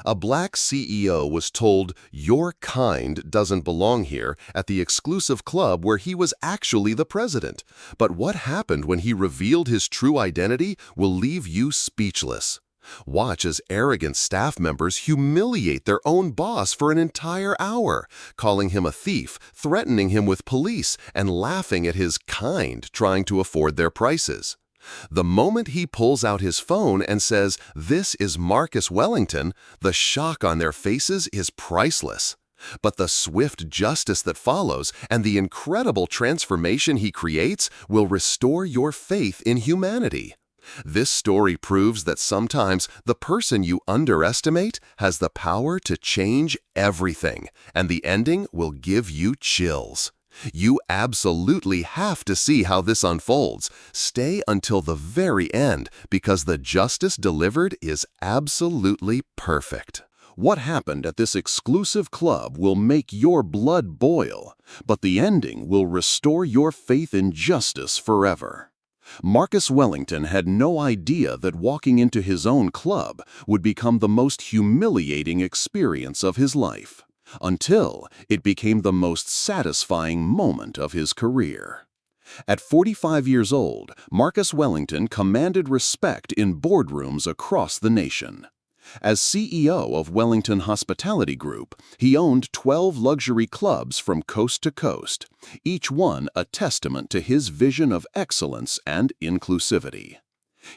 A black CEO was told, "Your kind doesn't belong here," at the exclusive club where he was actually the president. But what happened when he revealed his true identity will leave you speechless. Watch as arrogant staff members humiliate their own boss for an entire hour, calling him a thief, threatening him with police, and laughing at his kind trying to afford their prices. The moment he pulls out his phone and says, "This is Marcus Wellington," the shock on their faces is priceless. But the swift justice that follows and the incredible transformation he creates will restore your faith in humanity. This story proves that sometimes the person you underestimate has the power to change everything, and the ending will give you chills. You absolutely have to see how this unfolds. Stay until the very end because the justice delivered is absolutely perfect. What happened at this exclusive club will make your blood boil, but the ending will restore your faith in justice forever. Marcus Wellington had no idea that walking into his own club would become the most humiliating experience of his life, until it became the most satisfying moment of his career. At 45 years old, Marcus Wellington commanded respect in boardrooms across the nation. As CEO of Wellington Hospitality Group, he owned 12 luxury clubs from coast to coast, each one a testament to his vision of excellence and inclusivity.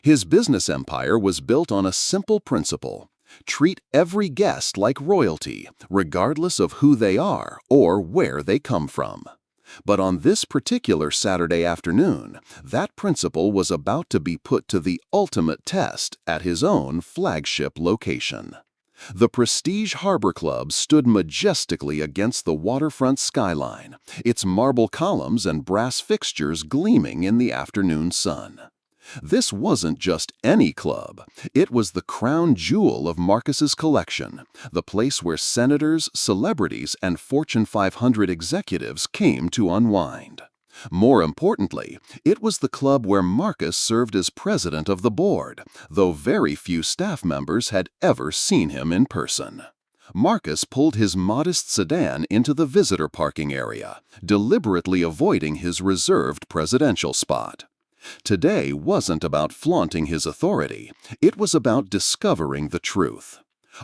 His business empire was built on a simple principle: treat every guest like royalty, regardless of who they are or where they come from. But on this particular Saturday afternoon, that principle was about to be put to the ultimate test at his own flagship location. The Prestige Harbor Club stood majestically against the waterfront skyline, its marble columns and brass fixtures gleaming in the afternoon sun. This wasn't just any club. It was the crown jewel of Marcus's collection, the place where senators, celebrities, and Fortune 500 executives came to unwind. More importantly, it was the club where Marcus served as president of the board, though very few staff members had ever seen him in person. Marcus pulled his modest sedan into the visitor parking area, deliberately avoiding his reserved presidential spot. Today wasn't about flaunting his authority, it was about discovering the truth.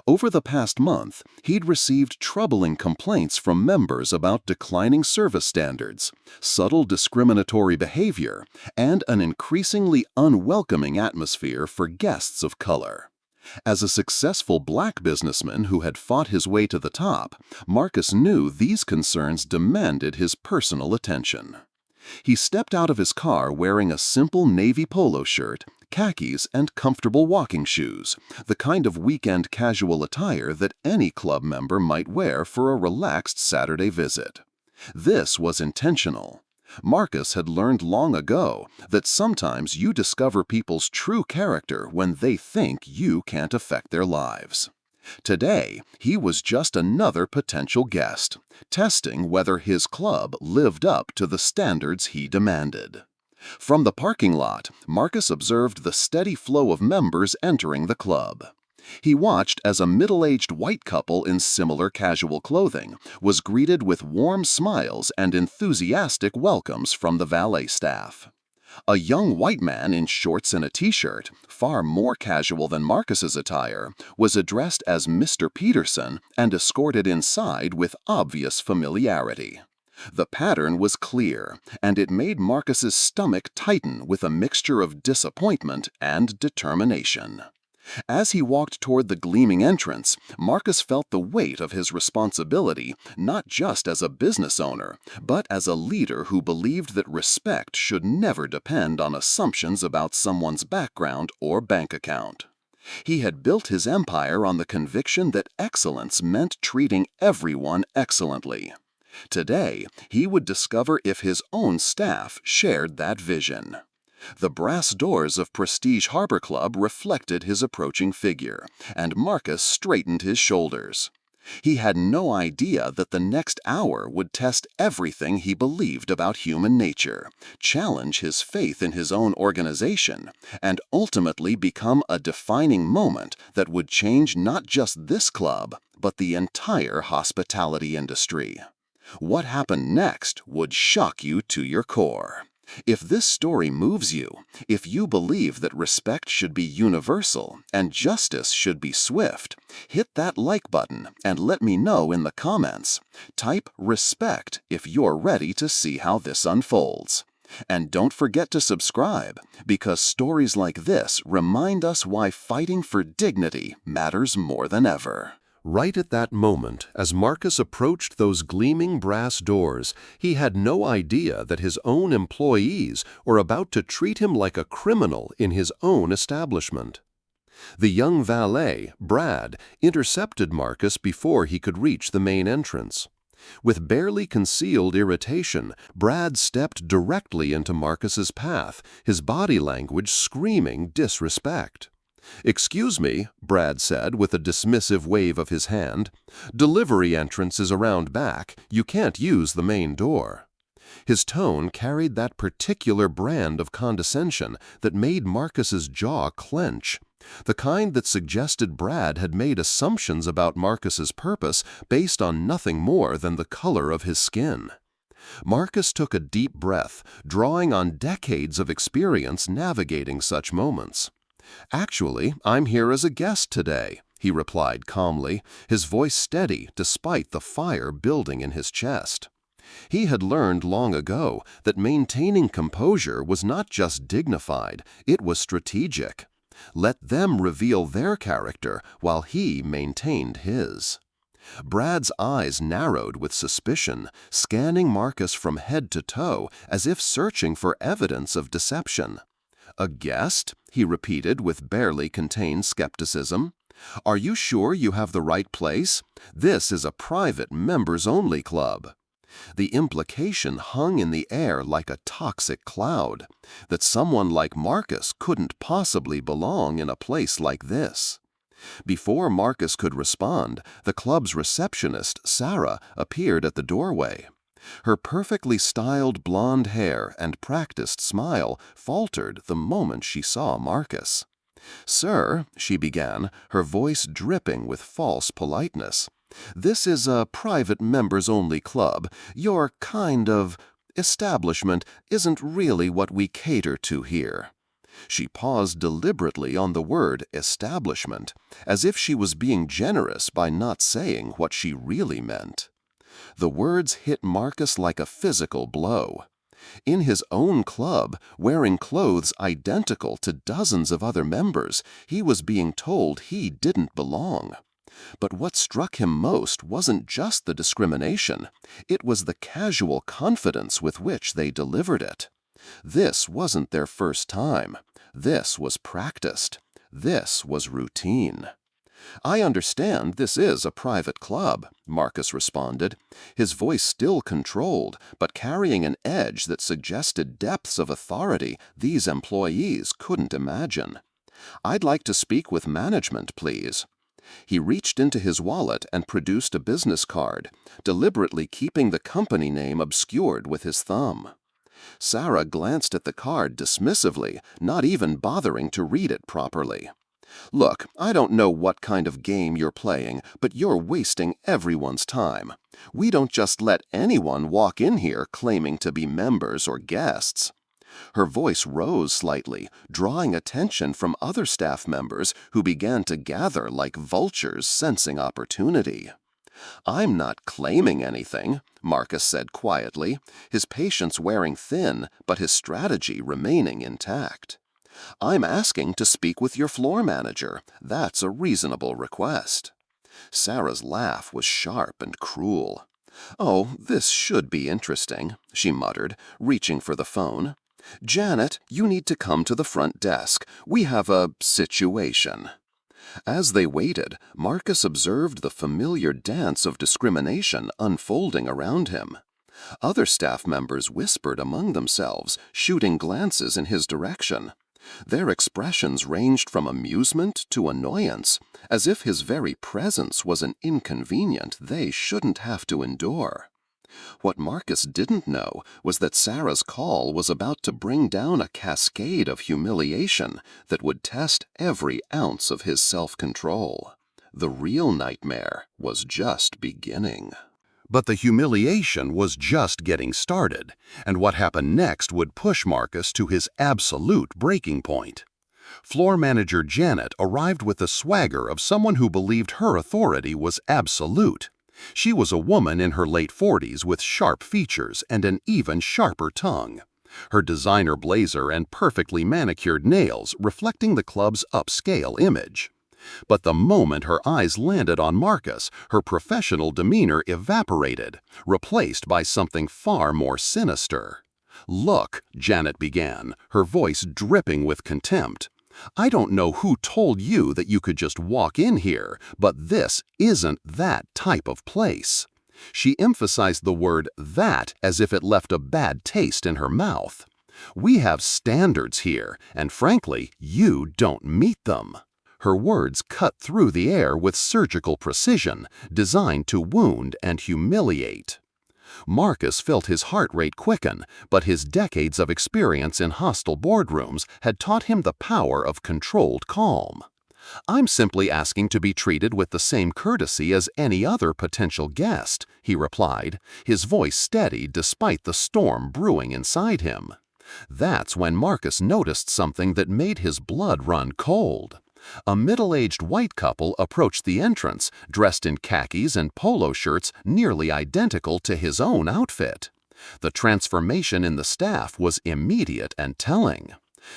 Over the past month, he'd received troubling complaints from members about declining service standards, subtle discriminatory behavior, and an increasingly unwelcoming atmosphere for guests of color. As a successful black businessman who had fought his way to the top, Marcus knew these concerns demanded his personal attention. He stepped out of his car wearing a simple navy polo shirt, khakis, and comfortable walking shoes, the kind of weekend casual attire that any club member might wear for a relaxed Saturday visit. This was intentional. Marcus had learned long ago that sometimes you discover people's true character when they think you can't affect their lives. Today, he was just another potential guest, testing whether his club lived up to the standards he demanded. From the parking lot, Marcus observed the steady flow of members entering the club. He watched as a middle-aged white couple in similar casual clothing was greeted with warm smiles and enthusiastic welcomes from the valet staff. A young white man in shorts and a t-shirt, far more casual than Marcus's attire, was addressed as Mr. Peterson and escorted inside with obvious familiarity. The pattern was clear, and it made Marcus's stomach tighten with a mixture of disappointment and determination. As he walked toward the gleaming entrance, Marcus felt the weight of his responsibility not just as a business owner, but as a leader who believed that respect should never depend on assumptions about someone's background or bank account. He had built his empire on the conviction that excellence meant treating everyone excellently. Today, he would discover if his own staff shared that vision. The brass doors of Prestige Harbor Club reflected his approaching figure, and Marcus straightened his shoulders. He had no idea that the next hour would test everything he believed about human nature, challenge his faith in his own organization, and ultimately become a defining moment that would change not just this club, but the entire hospitality industry. What happened next would shock you to your core. If this story moves you, if you believe that respect should be universal and justice should be swift, hit that like button and let me know in the comments. Type respect if you're ready to see how this unfolds. And don't forget to subscribe, because stories like this remind us why fighting for dignity matters more than ever. Right at that moment, as Marcus approached those gleaming brass doors, he had no idea that his own employees were about to treat him like a criminal in his own establishment. The young valet, Brad, intercepted Marcus before he could reach the main entrance. With barely concealed irritation, Brad stepped directly into Marcus's path, his body language screaming disrespect. "Excuse me," Brad said with a dismissive wave of his hand. "Delivery entrance is around back. You can't use the main door." His tone carried that particular brand of condescension that made Marcus's jaw clench, the kind that suggested Brad had made assumptions about Marcus's purpose based on nothing more than the color of his skin. Marcus took a deep breath, drawing on decades of experience navigating such moments. "Actually, I'm here as a guest today," he replied calmly, his voice steady despite the fire building in his chest. He had learned long ago that maintaining composure was not just dignified, it was strategic. Let them reveal their character while he maintained his. Brad's eyes narrowed with suspicion, scanning Marcus from head to toe as if searching for evidence of deception. "A guest?" he repeated with barely contained skepticism. "Are you sure you have the right place? This is a private members-only club." The implication hung in the air like a toxic cloud, that someone like Marcus couldn't possibly belong in a place like this. Before Marcus could respond, the club's receptionist, Sarah, appeared at the doorway. Her perfectly styled blonde hair and practiced smile faltered the moment she saw Marcus. "Sir," she began, her voice dripping with false politeness, "this is a private members-only club. Your kind of establishment isn't really what we cater to here." She paused deliberately on the word establishment, as if she was being generous by not saying what she really meant. The words hit Marcus like a physical blow. In his own club, wearing clothes identical to dozens of other members, he was being told he didn't belong. But what struck him most wasn't just the discrimination, it was the casual confidence with which they delivered it. This wasn't their first time. This was practiced. This was routine. "I understand this is a private club," Marcus responded, his voice still controlled, but carrying an edge that suggested depths of authority these employees couldn't imagine. "I'd like to speak with management, please." He reached into his wallet and produced a business card, deliberately keeping the company name obscured with his thumb. Sarah glanced at the card dismissively, not even bothering to read it properly. "Look, I don't know what kind of game you're playing, but you're wasting everyone's time. We don't just let anyone walk in here claiming to be members or guests." Her voice rose slightly, drawing attention from other staff members who began to gather like vultures sensing opportunity. "I'm not claiming anything," Marcus said quietly, his patience wearing thin but his strategy remaining intact. "I'm asking to speak with your floor manager. That's a reasonable request." Sarah's laugh was sharp and cruel. "Oh, this should be interesting," she muttered, reaching for the phone. "Janet, you need to come to the front desk. We have a situation." As they waited, Marcus observed the familiar dance of discrimination unfolding around him. Other staff members whispered among themselves, shooting glances in his direction. Their expressions ranged from amusement to annoyance, as if his very presence was an inconvenience they shouldn't have to endure. What Marcus didn't know was that Sarah's call was about to bring down a cascade of humiliation that would test every ounce of his self-control. The real nightmare was just beginning. But the humiliation was just getting started, and what happened next would push Marcus to his absolute breaking point. Floor manager Janet arrived with the swagger of someone who believed her authority was absolute. She was a woman in her late 40s with sharp features and an even sharper tongue. Her designer blazer and perfectly manicured nails reflecting the club's upscale image. But the moment her eyes landed on Marcus, her professional demeanor evaporated, replaced by something far more sinister. "Look," Janet began, her voice dripping with contempt. "I don't know who told you that you could just walk in here, but this isn't that type of place." She emphasized the word "that" as if it left a bad taste in her mouth. "We have standards here, and frankly, you don't meet them." Her words cut through the air with surgical precision, designed to wound and humiliate. Marcus felt his heart rate quicken, but his decades of experience in hostile boardrooms had taught him the power of controlled calm. "I'm simply asking to be treated with the same courtesy as any other potential guest," he replied, his voice steady despite the storm brewing inside him. That's when Marcus noticed something that made his blood run cold. A middle-aged white couple approached the entrance, dressed in khakis and polo shirts nearly identical to his own outfit. The transformation in the staff was immediate and telling.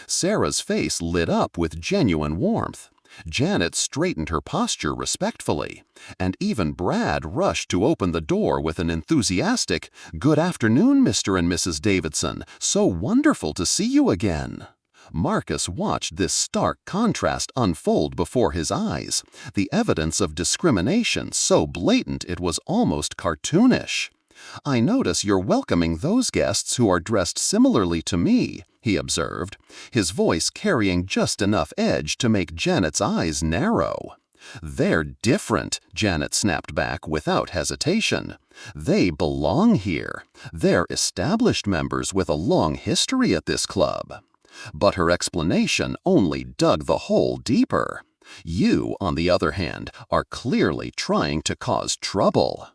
Sarah's face lit up with genuine warmth. Janet straightened her posture respectfully, and even Brad rushed to open the door with an enthusiastic, "Good afternoon, Mr. and Mrs. Davidson. So wonderful to see you again." Marcus watched this stark contrast unfold before his eyes, the evidence of discrimination so blatant it was almost cartoonish. "I notice you're welcoming those guests who are dressed similarly to me," he observed, his voice carrying just enough edge to make Janet's eyes narrow. "They're different," Janet snapped back without hesitation. "They belong here. They're established members with a long history at this club." But her explanation only dug the hole deeper. "You, on the other hand, are clearly trying to cause trouble."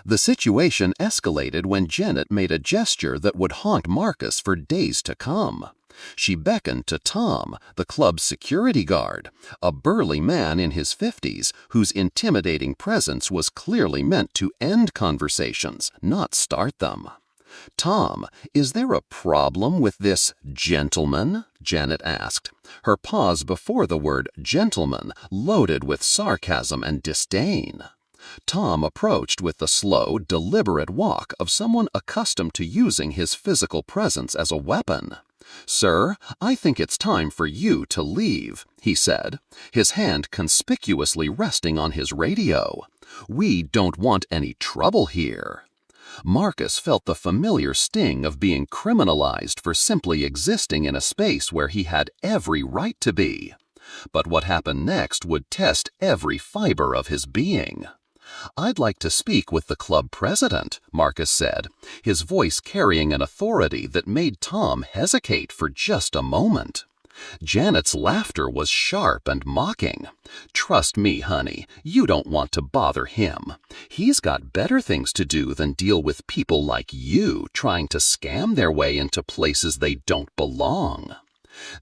The situation escalated when Janet made a gesture that would haunt Marcus for days to come. She beckoned to Tom, the club's security guard, a burly man in his 50s whose intimidating presence was clearly meant to end conversations, not start them. "Tom, is there a problem with this gentleman?" Janet asked, her pause before the word gentleman loaded with sarcasm and disdain. Tom approached with the slow, deliberate walk of someone accustomed to using his physical presence as a weapon. "Sir, I think it's time for you to leave," he said, his hand conspicuously resting on his radio. "We don't want any trouble here." Marcus felt the familiar sting of being criminalized for simply existing in a space where he had every right to be. But what happened next would test every fiber of his being. "I'd like to speak with the club president," Marcus said, his voice carrying an authority that made Tom hesitate for just a moment. Janet's laughter was sharp and mocking. "Trust me, honey, you don't want to bother him. He's got better things to do than deal with people like you trying to scam their way into places they don't belong."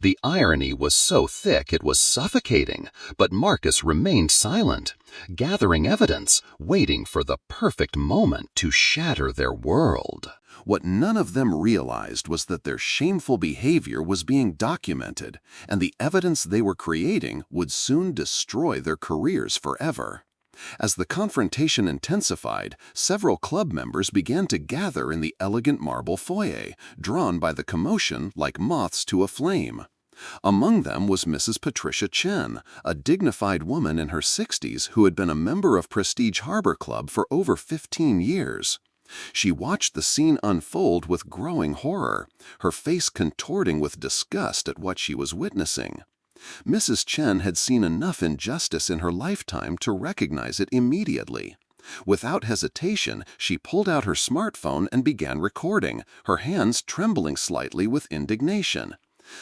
The irony was so thick it was suffocating, but Marcus remained silent, gathering evidence, waiting for the perfect moment to shatter their world. What none of them realized was that their shameful behavior was being documented, and the evidence they were creating would soon destroy their careers forever. As the confrontation intensified, several club members began to gather in the elegant marble foyer, drawn by the commotion like moths to a flame. Among them was Mrs. Patricia Chen, a dignified woman in her 60s who had been a member of Prestige Harbor Club for over 15 years. She watched the scene unfold with growing horror, her face contorting with disgust at what she was witnessing. Mrs. Chen had seen enough injustice in her lifetime to recognize it immediately. Without hesitation, she pulled out her smartphone and began recording, her hands trembling slightly with indignation.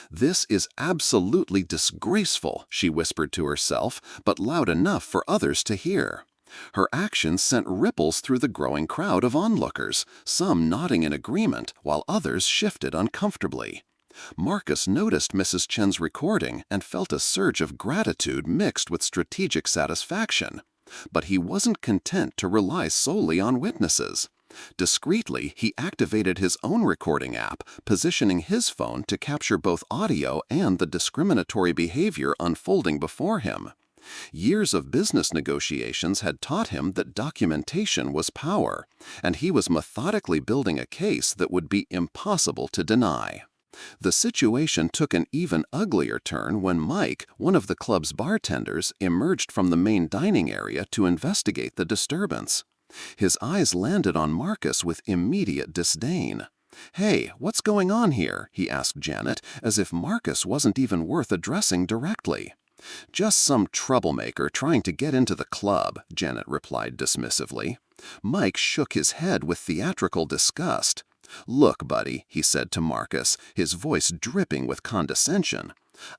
"This is absolutely disgraceful," she whispered to herself, but loud enough for others to hear. Her actions sent ripples through the growing crowd of onlookers, some nodding in agreement while others shifted uncomfortably. Marcus noticed Mrs. Chen's recording and felt a surge of gratitude mixed with strategic satisfaction. But he wasn't content to rely solely on witnesses. Discreetly, he activated his own recording app, positioning his phone to capture both audio and the discriminatory behavior unfolding before him. Years of business negotiations had taught him that documentation was power, and he was methodically building a case that would be impossible to deny. The situation took an even uglier turn when Mike, one of the club's bartenders, emerged from the main dining area to investigate the disturbance. His eyes landed on Marcus with immediate disdain. "Hey, what's going on here?" he asked Janet, as if Marcus wasn't even worth addressing directly. "Just some troublemaker trying to get into the club," Janet replied dismissively. Mike shook his head with theatrical disgust. "Look, buddy," he said to Marcus, his voice dripping with condescension,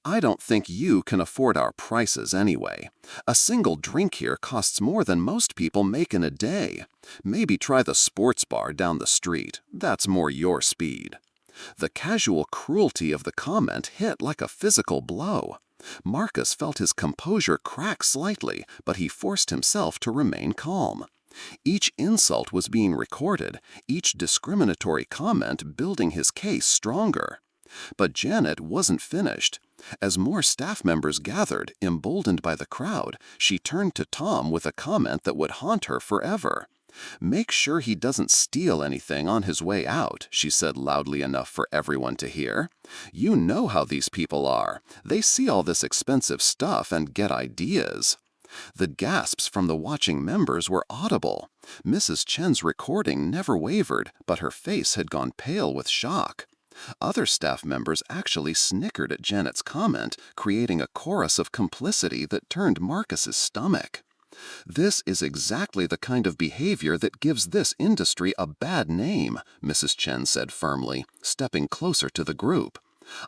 "I don't think you can afford our prices anyway. A single drink here costs more than most people make in a day. Maybe try the sports bar down the street. That's more your speed." The casual cruelty of the comment hit like a physical blow. Marcus felt his composure crack slightly, but he forced himself to remain calm. Each insult was being recorded, each discriminatory comment building his case stronger. But Janet wasn't finished. As more staff members gathered, emboldened by the crowd, she turned to Tom with a comment that would haunt her forever. "Make sure he doesn't steal anything on his way out," she said loudly enough for everyone to hear. "You know how these people are. They see all this expensive stuff and get ideas." The gasps from the watching members were audible. Mrs. Chen's recording never wavered, but her face had gone pale with shock. Other staff members actually snickered at Janet's comment, creating a chorus of complicity that turned Marcus's stomach. "This is exactly the kind of behavior that gives this industry a bad name," Mrs. Chen said firmly, stepping closer to the group.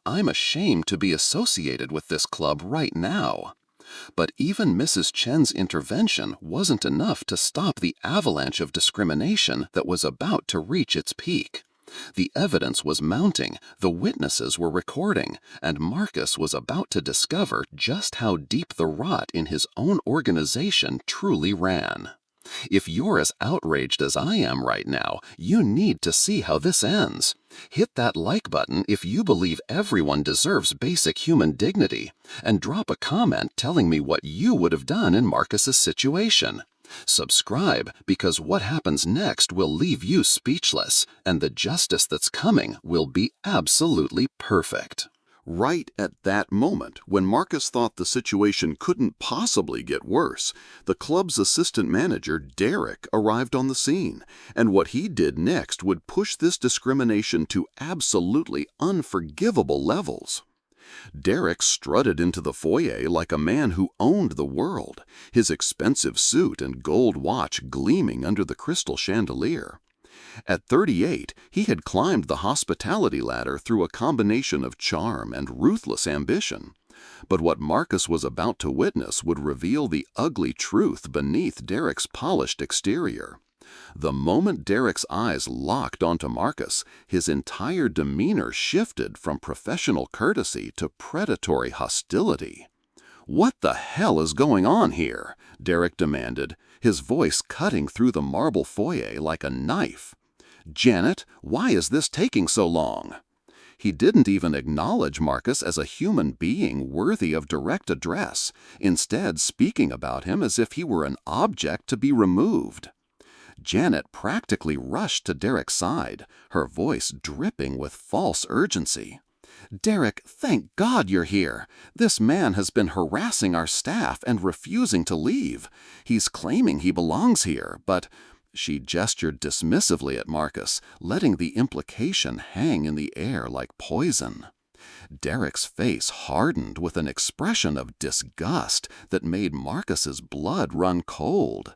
"I'm ashamed to be associated with this club right now." But even Mrs. Chen's intervention wasn't enough to stop the avalanche of discrimination that was about to reach its peak. The evidence was mounting, the witnesses were recording, and Marcus was about to discover just how deep the rot in his own organization truly ran. If you're as outraged as I am right now, you need to see how this ends. Hit that like button if you believe everyone deserves basic human dignity, and drop a comment telling me what you would have done in Marcus's situation. Subscribe, because what happens next will leave you speechless, and the justice that's coming will be absolutely perfect. Right at that moment, when Marcus thought the situation couldn't possibly get worse, the club's assistant manager, Derek, arrived on the scene, and what he did next would push this discrimination to absolutely unforgivable levels. Derek strutted into the foyer like a man who owned the world, his expensive suit and gold watch gleaming under the crystal chandelier. At 38, he had climbed the hospitality ladder through a combination of charm and ruthless ambition. But what Marcus was about to witness would reveal the ugly truth beneath Derek's polished exterior. The moment Derek's eyes locked onto Marcus, his entire demeanor shifted from professional courtesy to predatory hostility. "What the hell is going on here?" Derek demanded, his voice cutting through the marble foyer like a knife. "Janet, why is this taking so long?" He didn't even acknowledge Marcus as a human being worthy of direct address, instead speaking about him as if he were an object to be removed. Janet practically rushed to Derek's side, her voice dripping with false urgency. "Derek, thank God you're here. This man has been harassing our staff and refusing to leave. He's claiming he belongs here, but She gestured dismissively at Marcus, letting the implication hang in the air like poison. Derek's face hardened with an expression of disgust that made Marcus's blood run cold.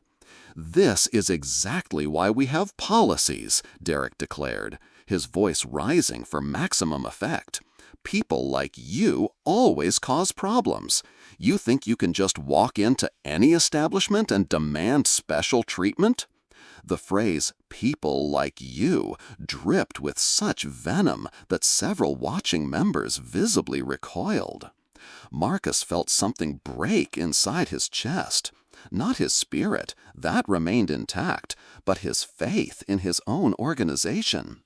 "This is exactly why we have policies," Derek declared, his voice rising for maximum effect. "People like you always cause problems. You think you can just walk into any establishment and demand special treatment?" The phrase, "people like you," dripped with such venom that several watching members visibly recoiled. Marcus felt something break inside his chest. Not his spirit, that remained intact, but his faith in his own organization.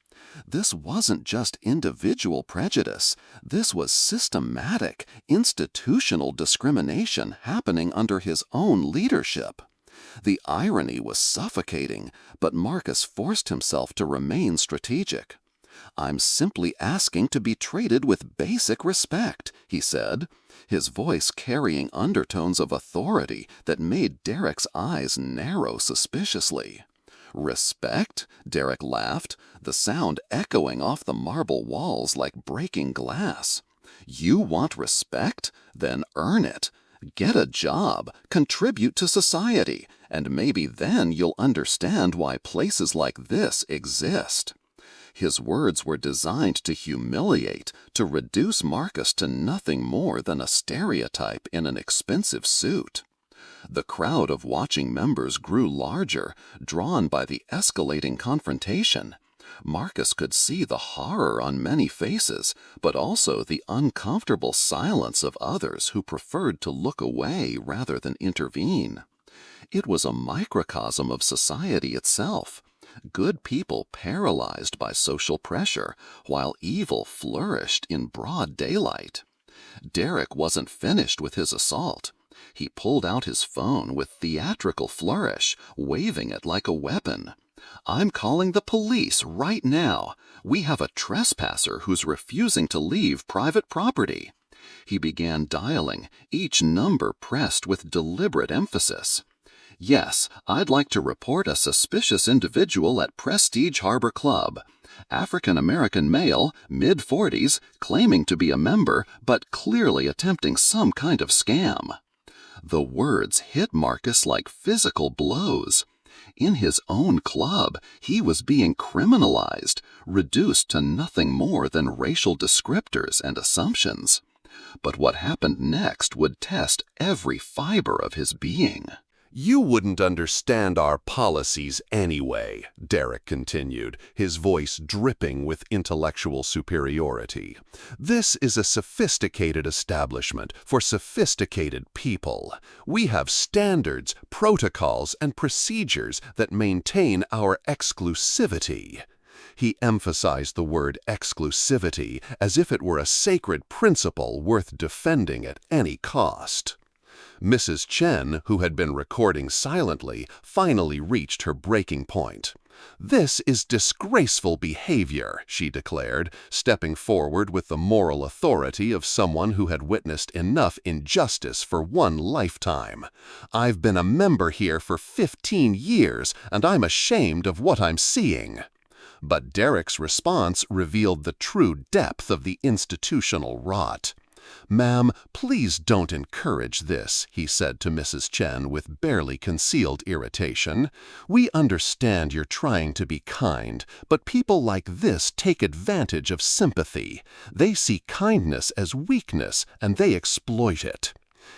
This wasn't just individual prejudice. This was systematic, institutional discrimination happening under his own leadership. The irony was suffocating, but Marcus forced himself to remain strategic. "I'm simply asking to be treated with basic respect," he said, his voice carrying undertones of authority that made Derek's eyes narrow suspiciously. "Respect?" Derek laughed, the sound echoing off the marble walls like breaking glass. "You want respect? Then earn it. Get a job, contribute to society, and maybe then you'll understand why places like this exist." His words were designed to humiliate, to reduce Marcus to nothing more than a stereotype in an expensive suit. The crowd of watching members grew larger, drawn by the escalating confrontation. Marcus could see the horror on many faces, but also the uncomfortable silence of others who preferred to look away rather than intervene. It was a microcosm of society itself. Good people paralyzed by social pressure, while evil flourished in broad daylight. Derek wasn't finished with his assault. He pulled out his phone with theatrical flourish, waving it like a weapon. "I'm calling the police right now. We have a trespasser who's refusing to leave private property." He began dialing, each number pressed with deliberate emphasis. "Yes, I'd like to report a suspicious individual at Prestige Harbor Club. African-American male, mid-40s, claiming to be a member, but clearly attempting some kind of scam." The words hit Marcus like physical blows. In his own club, he was being criminalized, reduced to nothing more than racial descriptors and assumptions. But what happened next would test every fiber of his being. "You wouldn't understand our policies anyway," Derek continued, his voice dripping with intellectual superiority. "This is a sophisticated establishment for sophisticated people. We have standards, protocols, and procedures that maintain our exclusivity." He emphasized the word exclusivity as if it were a sacred principle worth defending at any cost. Mrs. Chen, who had been recording silently, finally reached her breaking point. "This is disgraceful behavior," she declared, stepping forward with the moral authority of someone who had witnessed enough injustice for one lifetime. "I've been a member here for 15 years, and I'm ashamed of what I'm seeing." But Derek's response revealed the true depth of the institutional rot. "Ma'am, please don't encourage this," he said to Mrs. Chen with barely concealed irritation. "We understand you're trying to be kind, but people like this take advantage of sympathy. They see kindness as weakness, and they exploit it."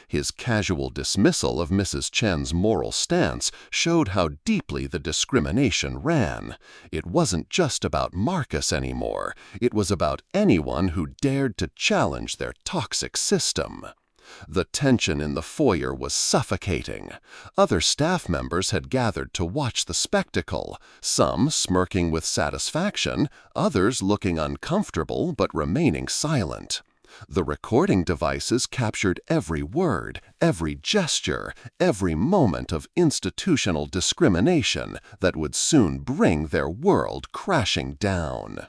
His casual dismissal of Mrs. Chen's moral stance showed how deeply the discrimination ran. It wasn't just about Marcus anymore. It was about anyone who dared to challenge their toxic system. The tension in the foyer was suffocating. Other staff members had gathered to watch the spectacle, some smirking with satisfaction, others looking uncomfortable but remaining silent. The recording devices captured every word, every gesture, every moment of institutional discrimination that would soon bring their world crashing down.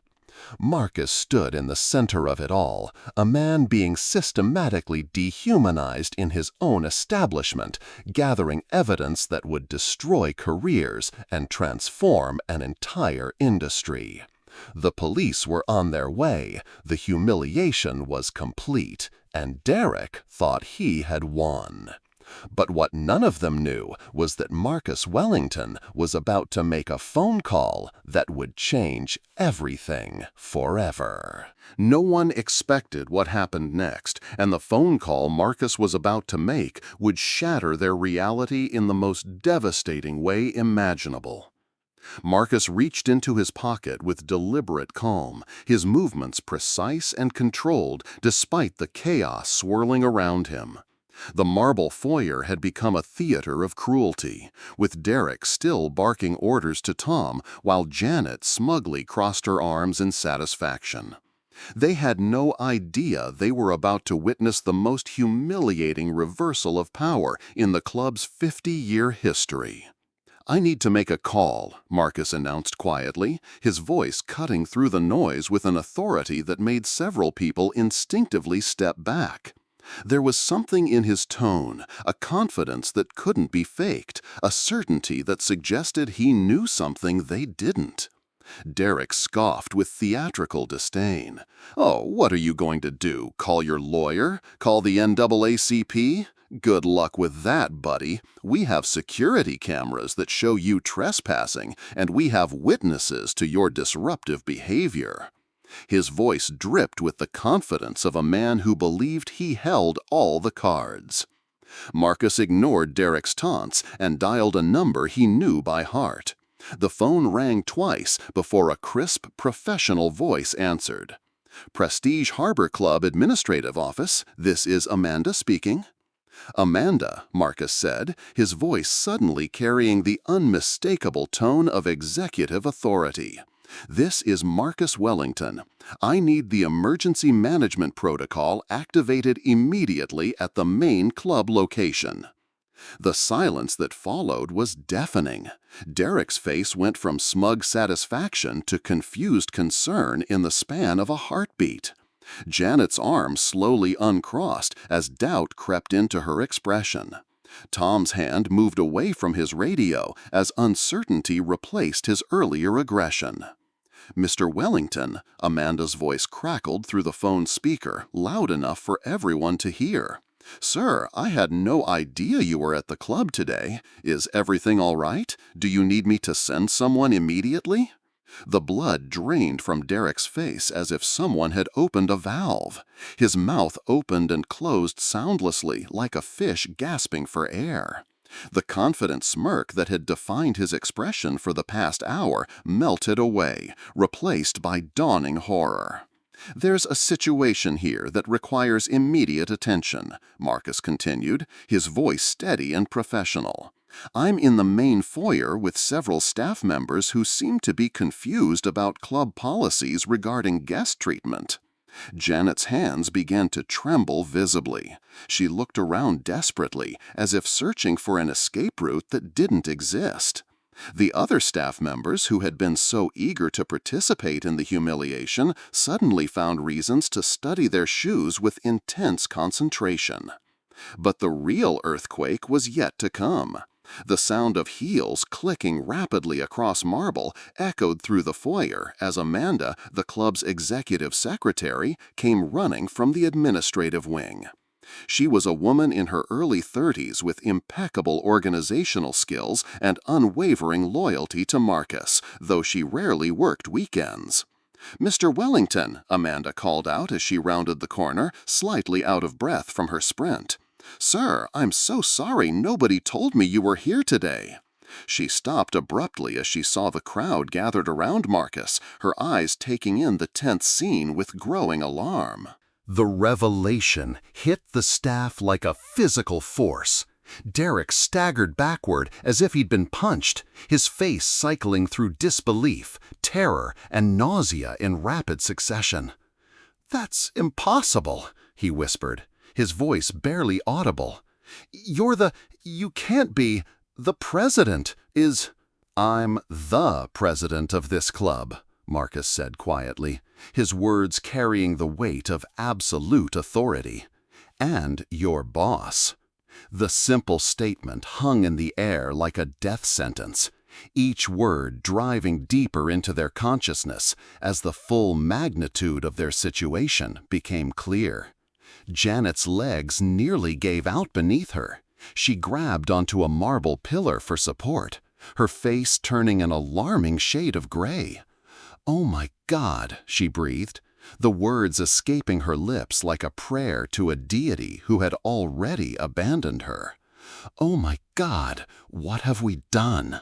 Marcus stood in the center of it all, a man being systematically dehumanized in his own establishment, gathering evidence that would destroy careers and transform an entire industry. The police were on their way, the humiliation was complete, and Derek thought he had won. But what none of them knew was that Marcus Wellington was about to make a phone call that would change everything forever. No one expected what happened next, and the phone call Marcus was about to make would shatter their reality in the most devastating way imaginable. Marcus reached into his pocket with deliberate calm, his movements precise and controlled despite the chaos swirling around him. The marble foyer had become a theater of cruelty, with Derek still barking orders to Tom while Janet smugly crossed her arms in satisfaction. They had no idea they were about to witness the most humiliating reversal of power in the club's 50-year history. "I need to make a call," Marcus announced quietly, his voice cutting through the noise with an authority that made several people instinctively step back. There was something in his tone, a confidence that couldn't be faked, a certainty that suggested he knew something they didn't. Derek scoffed with theatrical disdain. "Oh, what are you going to do? Call your lawyer? Call the NAACP? Good luck with that, buddy. We have security cameras that show you trespassing, and we have witnesses to your disruptive behavior." His voice dripped with the confidence of a man who believed he held all the cards. Marcus ignored Derek's taunts and dialed a number he knew by heart. The phone rang twice before a crisp, professional voice answered. "Prestige Harbor Club Administrative Office, this is Amanda speaking." "Amanda," Marcus said, his voice suddenly carrying the unmistakable tone of executive authority. "This is Marcus Wellington. I need the emergency management protocol activated immediately at the main club location." The silence that followed was deafening. Derek's face went from smug satisfaction to confused concern in the span of a heartbeat. Janet's arm slowly uncrossed as doubt crept into her expression. Tom's hand moved away from his radio as uncertainty replaced his earlier aggression. "Mr. Wellington," Amanda's voice crackled through the phone speaker, loud enough for everyone to hear. "Sir, I had no idea you were at the club today. Is everything all right? Do you need me to send someone immediately?" The blood drained from Derek's face as if someone had opened a valve. His mouth opened and closed soundlessly, like a fish gasping for air. The confident smirk that had defined his expression for the past hour melted away, replaced by dawning horror. "There's a situation here that requires immediate attention," Marcus continued, his voice steady and professional. "I'm in the main foyer with several staff members who seem to be confused about club policies regarding guest treatment." Janet's hands began to tremble visibly. She looked around desperately, as if searching for an escape route that didn't exist. The other staff members who had been so eager to participate in the humiliation suddenly found reasons to study their shoes with intense concentration. But the real earthquake was yet to come. The sound of heels clicking rapidly across marble echoed through the foyer as Amanda, the club's executive secretary, came running from the administrative wing. She was a woman in her early 30s with impeccable organizational skills and unwavering loyalty to Marcus, though she rarely worked weekends. "Mr. Wellington," Amanda called out as she rounded the corner, slightly out of breath from her sprint. "Sir, I'm so sorry nobody told me you were here today." She stopped abruptly as she saw the crowd gathered around Marcus, her eyes taking in the tense scene with growing alarm. The revelation hit the staff like a physical force. Derek staggered backward as if he'd been punched, his face cycling through disbelief, terror, and nausea in rapid succession. "That's impossible," he whispered, his voice barely audible. You can't be, the president is—" "I'm the president of this club," Marcus said quietly, his words carrying the weight of absolute authority. And your boss. The simple statement hung in the air like a death sentence, each word driving deeper into their consciousness as the full magnitude of their situation became clear. Janet's legs nearly gave out beneath her. She grabbed onto a marble pillar for support, her face turning an alarming shade of gray. "Oh my God," she breathed, the words escaping her lips like a prayer to a deity who had already abandoned her. "Oh my God, what have we done?"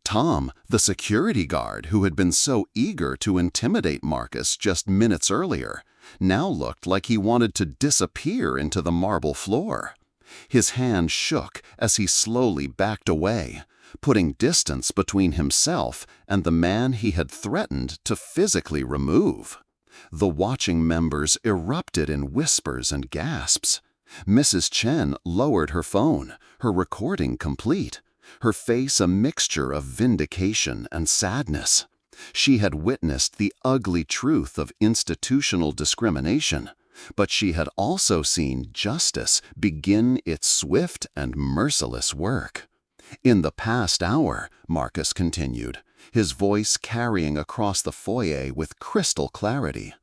Tom, the security guard who had been so eager to intimidate Marcus just minutes earlier, now looked like he wanted to disappear into the marble floor. His hand shook as he slowly backed away, putting distance between himself and the man he had threatened to physically remove. The watching members erupted in whispers and gasps. Mrs. Chen lowered her phone, her recording complete, her face a mixture of vindication and sadness. She had witnessed the ugly truth of institutional discrimination, but she had also seen justice begin its swift and merciless work. "In the past hour," Marcus continued, his voice carrying across the foyer with crystal clarity,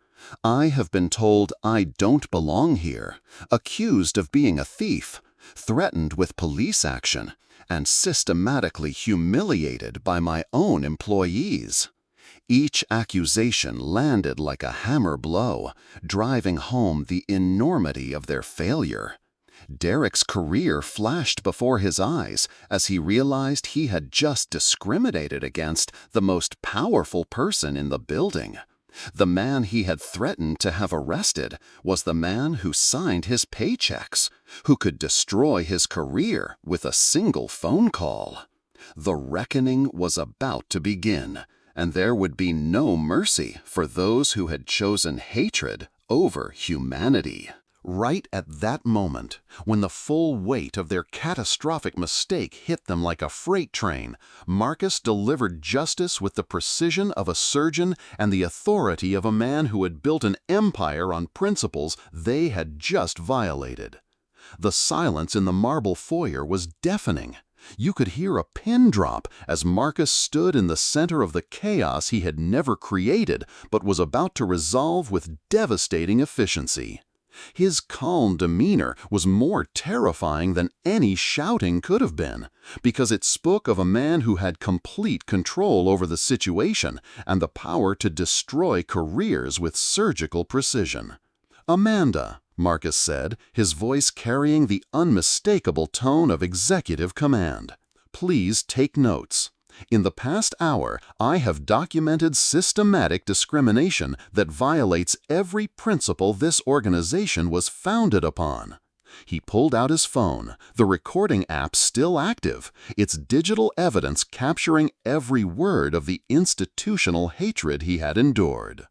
"I have been told I don't belong here, accused of being a thief, threatened with police action, and systematically humiliated by my own employees." Each accusation landed like a hammer blow, driving home the enormity of their failure. Derek's career flashed before his eyes as he realized he had just discriminated against the most powerful person in the building. The man he had threatened to have arrested was the man who signed his paychecks, who could destroy his career with a single phone call. The reckoning was about to begin, and there would be no mercy for those who had chosen hatred over humanity. Right at that moment, when the full weight of their catastrophic mistake hit them like a freight train, Marcus delivered justice with the precision of a surgeon and the authority of a man who had built an empire on principles they had just violated. The silence in the marble foyer was deafening. You could hear a pin drop as Marcus stood in the center of the chaos he had never created but was about to resolve with devastating efficiency. His calm demeanor was more terrifying than any shouting could have been, because it spoke of a man who had complete control over the situation and the power to destroy careers with surgical precision. "Amanda," Marcus said, his voice carrying the unmistakable tone of executive command, "please take notes. In the past hour, I have documented systematic discrimination that violates every principle this organization was founded upon." He pulled out his phone, the recording app still active, its digital evidence capturing every word of the institutional hatred he had endured.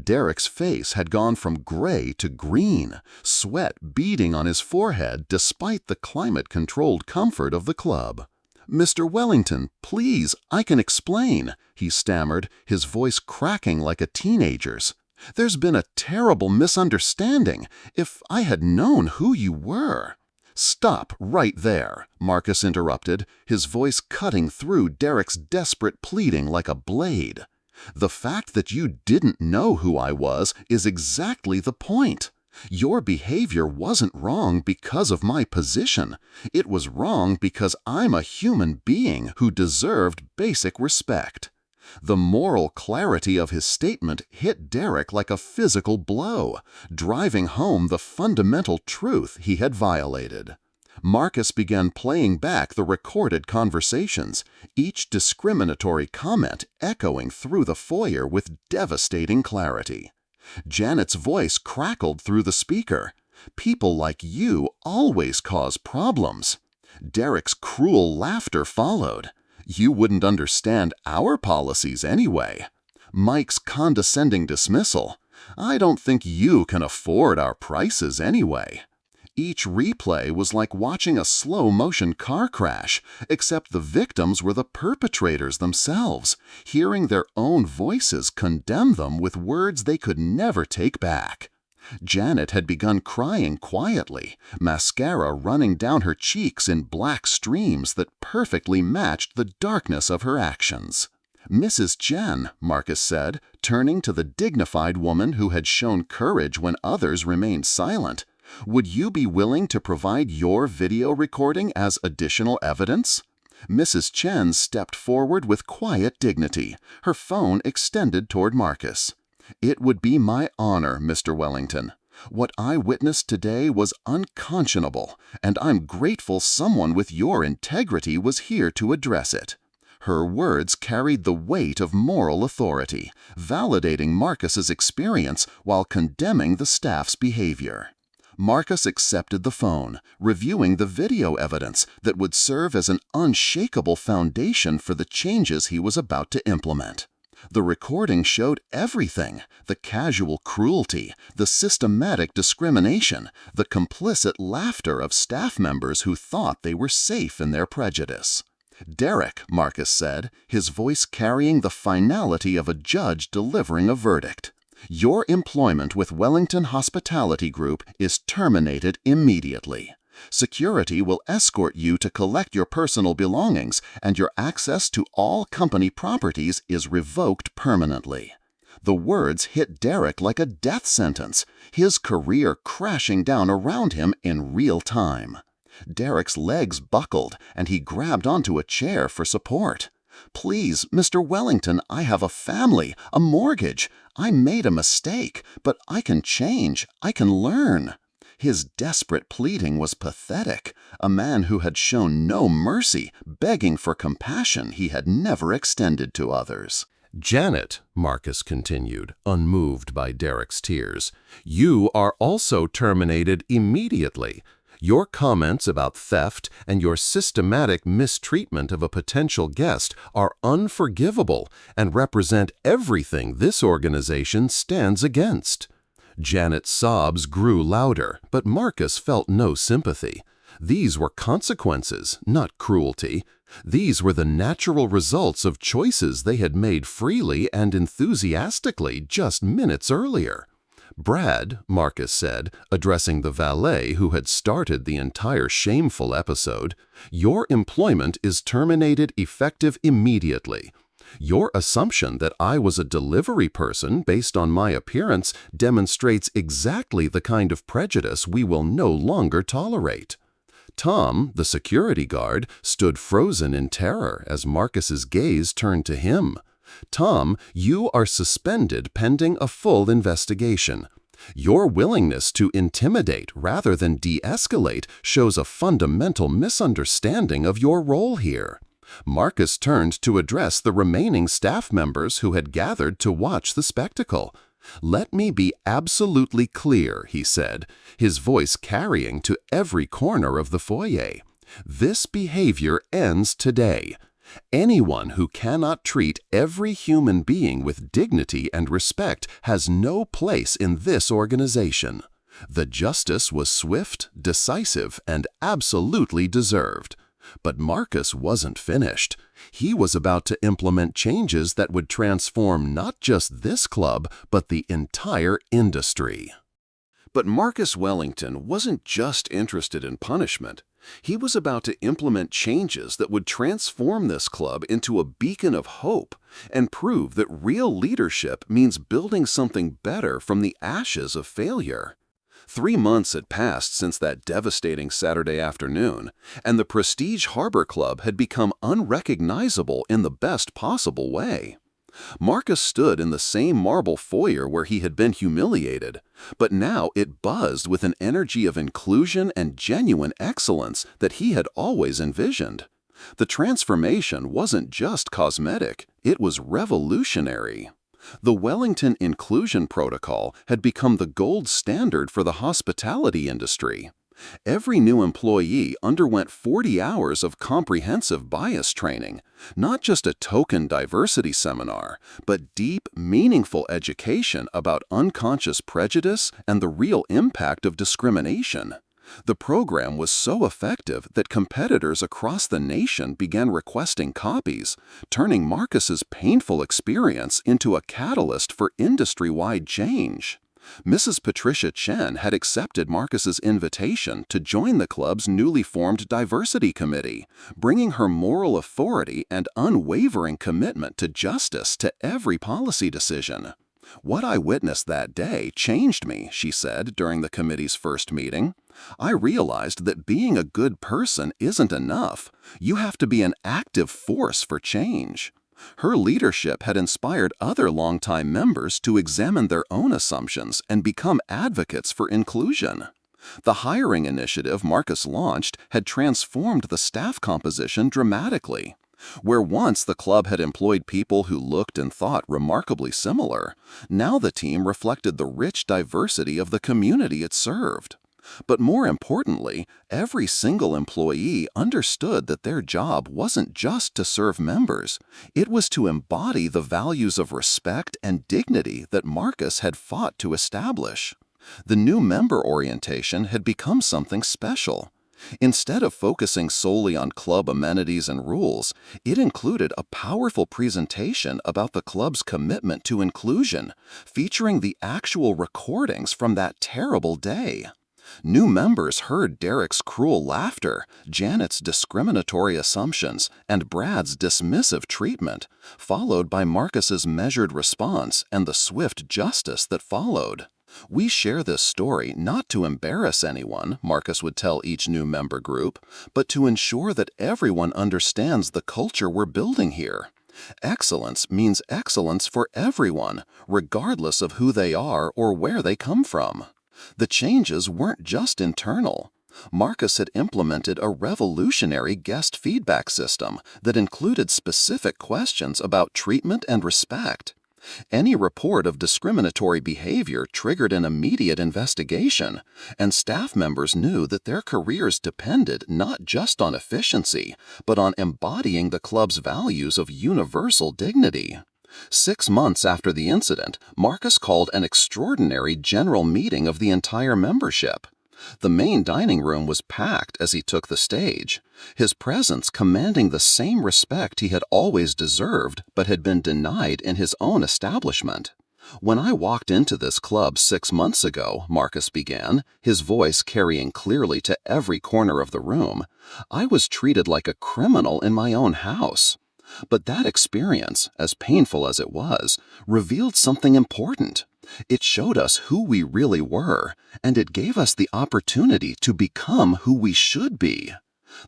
Derek's face had gone from gray to green, sweat beading on his forehead despite the climate-controlled comfort of the club. "Mr. Wellington, please, I can explain," he stammered, his voice cracking like a teenager's. "There's been a terrible misunderstanding. If I had known who you were—" "Stop right there," Marcus interrupted, his voice cutting through Derek's desperate pleading like a blade. "The fact that you didn't know who I was is exactly the point. Your behavior wasn't wrong because of my position. It was wrong because I'm a human being who deserved basic respect." The moral clarity of his statement hit Derek like a physical blow, driving home the fundamental truth he had violated. Marcus began playing back the recorded conversations, each discriminatory comment echoing through the foyer with devastating clarity. Janet's voice crackled through the speaker. "People like you always cause problems." Derek's cruel laughter followed. "You wouldn't understand our policies anyway." Mike's condescending dismissal. "I don't think you can afford our prices anyway." Each replay was like watching a slow-motion car crash, except the victims were the perpetrators themselves, hearing their own voices condemn them with words they could never take back. Janet had begun crying quietly, mascara running down her cheeks in black streams that perfectly matched the darkness of her actions. "Mrs. Jen," Marcus said, turning to the dignified woman who had shown courage when others remained silent, "would you be willing to provide your video recording as additional evidence?" Mrs. Chen stepped forward with quiet dignity, her phone extended toward Marcus. "It would be my honor, Mr. Wellington. What I witnessed today was unconscionable, and I'm grateful someone with your integrity was here to address it." Her words carried the weight of moral authority, validating Marcus's experience while condemning the staff's behavior. Marcus accepted the phone, reviewing the video evidence that would serve as an unshakable foundation for the changes he was about to implement. The recording showed everything: the casual cruelty, the systematic discrimination, the complicit laughter of staff members who thought they were safe in their prejudice. "Derek," Marcus said, his voice carrying the finality of a judge delivering a verdict, "your employment with Wellington Hospitality Group is terminated immediately. Security will escort you to collect your personal belongings, and your access to all company properties is revoked permanently." The words hit Derek like a death sentence, his career crashing down around him in real time. Derek's legs buckled, and he grabbed onto a chair for support. "Please, Mr. Wellington, I have a family, a mortgage. I made a mistake, but I can change. I can learn." His desperate pleading was pathetic, a man who had shown no mercy, begging for compassion he had never extended to others. "Janet," Marcus continued, unmoved by Derek's tears, "you are also terminated immediately. Your comments about theft and your systematic mistreatment of a potential guest are unforgivable and represent everything this organization stands against." Janet's sobs grew louder, but Marcus felt no sympathy. These were consequences, not cruelty. These were the natural results of choices they had made freely and enthusiastically just minutes earlier. "Brad," Marcus said, addressing the valet who had started the entire shameful episode, "your employment is terminated effective immediately. Your assumption that I was a delivery person based on my appearance demonstrates exactly the kind of prejudice we will no longer tolerate." Tom, the security guard, stood frozen in terror as Marcus's gaze turned to him. "Tom, you are suspended pending a full investigation. Your willingness to intimidate rather than de-escalate shows a fundamental misunderstanding of your role here." Marcus turned to address the remaining staff members who had gathered to watch the spectacle. "Let me be absolutely clear," he said, his voice carrying to every corner of the foyer. "This behavior ends today. Anyone who cannot treat every human being with dignity and respect has no place in this organization." The justice was swift, decisive, and absolutely deserved. But Marcus wasn't finished. He was about to implement changes that would transform not just this club, but the entire industry. But Marcus Wellington wasn't just interested in punishment. He was about to implement changes that would transform this club into a beacon of hope and prove that real leadership means building something better from the ashes of failure. 3 months had passed since that devastating Saturday afternoon, and the Prestige Harbor Club had become unrecognizable in the best possible way. Marcus stood in the same marble foyer where he had been humiliated, but now it buzzed with an energy of inclusion and genuine excellence that he had always envisioned. The transformation wasn't just cosmetic, it was revolutionary. The Wellington Inclusion Protocol had become the gold standard for the hospitality industry. Every new employee underwent 40 hours of comprehensive bias training, not just a token diversity seminar, but deep, meaningful education about unconscious prejudice and the real impact of discrimination. The program was so effective that competitors across the nation began requesting copies, turning Marcus's painful experience into a catalyst for industry-wide change. Mrs. Patricia Chen had accepted Marcus's invitation to join the club's newly formed diversity committee, bringing her moral authority and unwavering commitment to justice to every policy decision. "What I witnessed that day changed me," she said during the committee's first meeting. "I realized that being a good person isn't enough. You have to be an active force for change." Her leadership had inspired other longtime members to examine their own assumptions and become advocates for inclusion. The hiring initiative Marcus launched had transformed the staff composition dramatically. Where once the club had employed people who looked and thought remarkably similar, now the team reflected the rich diversity of the community it served. But more importantly, every single employee understood that their job wasn't just to serve members. It was to embody the values of respect and dignity that Marcus had fought to establish. The new member orientation had become something special. Instead of focusing solely on club amenities and rules, it included a powerful presentation about the club's commitment to inclusion, featuring the actual recordings from that terrible day. New members heard Derek's cruel laughter, Janet's discriminatory assumptions, and Brad's dismissive treatment, followed by Marcus's measured response and the swift justice that followed. "We share this story not to embarrass anyone," Marcus would tell each new member group, "but to ensure that everyone understands the culture we're building here. Excellence means excellence for everyone, regardless of who they are or where they come from." The changes weren't just internal. Marcus had implemented a revolutionary guest feedback system that included specific questions about treatment and respect. Any report of discriminatory behavior triggered an immediate investigation, and staff members knew that their careers depended not just on efficiency, but on embodying the club's values of universal dignity. 6 months after the incident, Marcus called an extraordinary general meeting of the entire membership. The main dining room was packed as he took the stage, his presence commanding the same respect he had always deserved but had been denied in his own establishment. "When I walked into this club 6 months ago," Marcus began, his voice carrying clearly to every corner of the room, "I was treated like a criminal in my own house. But that experience, as painful as it was, revealed something important. It showed us who we really were, and it gave us the opportunity to become who we should be."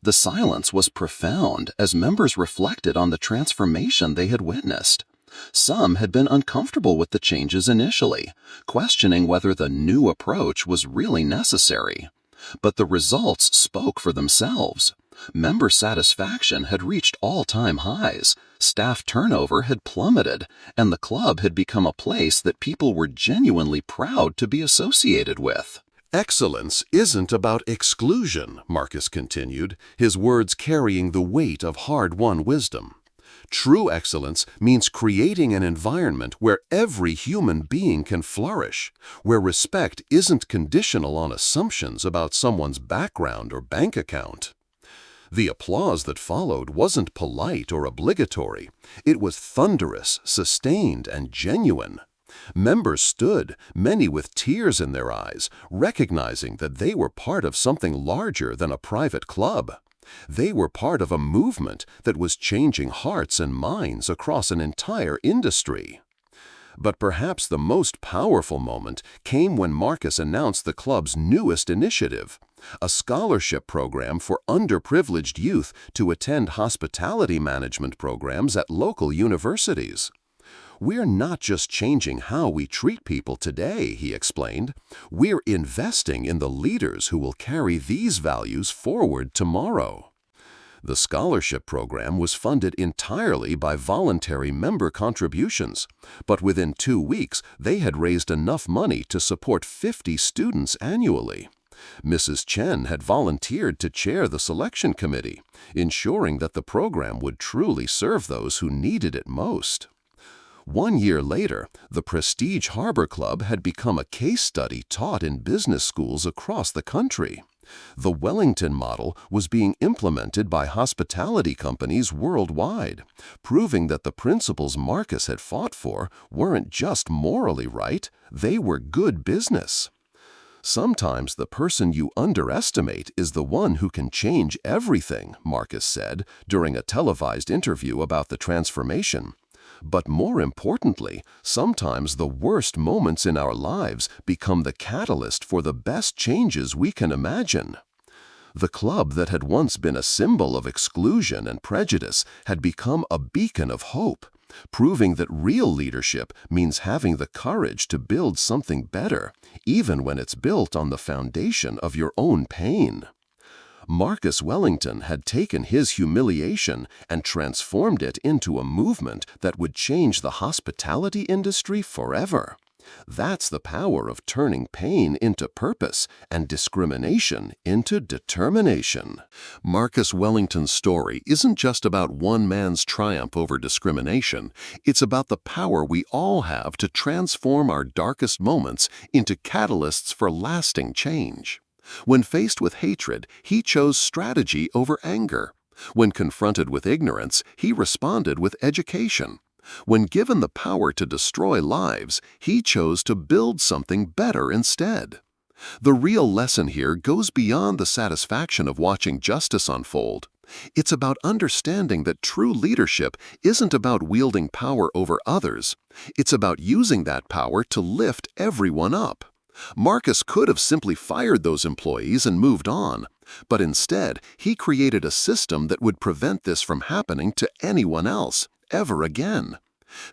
The silence was profound as members reflected on the transformation they had witnessed. Some had been uncomfortable with the changes initially, questioning whether the new approach was really necessary. But the results spoke for themselves. Member satisfaction had reached all-time highs, staff turnover had plummeted, and the club had become a place that people were genuinely proud to be associated with. Excellence isn't about exclusion, Marcus continued, his words carrying the weight of hard-won wisdom. True excellence means creating an environment where every human being can flourish, where respect isn't conditional on assumptions about someone's background or bank account. The applause that followed wasn't polite or obligatory. It was thunderous, sustained, and genuine. Members stood, many with tears in their eyes, recognizing that they were part of something larger than a private club. They were part of a movement that was changing hearts and minds across an entire industry. But perhaps the most powerful moment came when Marcus announced the club's newest initiative, a scholarship program for underprivileged youth to attend hospitality management programs at local universities. "We're not just changing how we treat people today," he explained. "We're investing in the leaders who will carry these values forward tomorrow." The scholarship program was funded entirely by voluntary member contributions, but within 2 weeks they had raised enough money to support 50 students annually. Mrs. Chen had volunteered to chair the selection committee, ensuring that the program would truly serve those who needed it most. 1 year later, the Prestige Harbor Club had become a case study taught in business schools across the country. The Wellington model was being implemented by hospitality companies worldwide, proving that the principles Marcus had fought for weren't just morally right, they were good business. Sometimes the person you underestimate is the one who can change everything, Marcus said during a televised interview about the transformation. But more importantly, sometimes the worst moments in our lives become the catalyst for the best changes we can imagine. The club that had once been a symbol of exclusion and prejudice had become a beacon of hope, proving that real leadership means having the courage to build something better, even when it's built on the foundation of your own pain. Marcus Wellington had taken his humiliation and transformed it into a movement that would change the hospitality industry forever. That's the power of turning pain into purpose and discrimination into determination. Marcus Wellington's story isn't just about one man's triumph over discrimination. It's about the power we all have to transform our darkest moments into catalysts for lasting change. When faced with hatred, he chose strategy over anger. When confronted with ignorance, he responded with education. When given the power to destroy lives, he chose to build something better instead. The real lesson here goes beyond the satisfaction of watching justice unfold. It's about understanding that true leadership isn't about wielding power over others. It's about using that power to lift everyone up. Marcus could have simply fired those employees and moved on, but instead he created a system that would prevent this from happening to anyone else, ever again.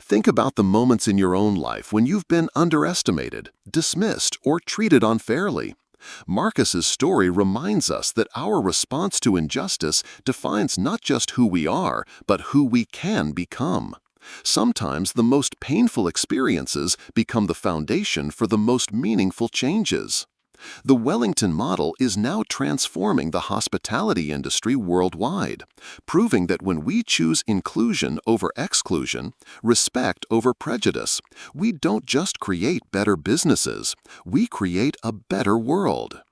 Think about the moments in your own life when you've been underestimated, dismissed, or treated unfairly. Marcus's story reminds us that our response to injustice defines not just who we are, but who we can become. Sometimes the most painful experiences become the foundation for the most meaningful changes. The Wellington model is now transforming the hospitality industry worldwide, proving that when we choose inclusion over exclusion, respect over prejudice, we don't just create better businesses, we create a better world.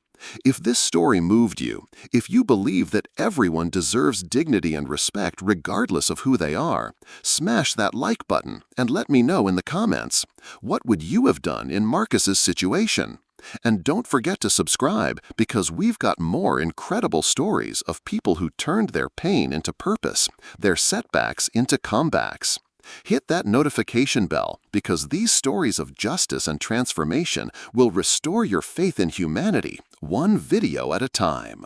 If this story moved you, if you believe that everyone deserves dignity and respect regardless of who they are, smash that like button and let me know in the comments. What would you have done in Marcus's situation? And don't forget to subscribe because we've got more incredible stories of people who turned their pain into purpose, their setbacks into comebacks. Hit that notification bell because these stories of justice and transformation will restore your faith in humanity, one video at a time.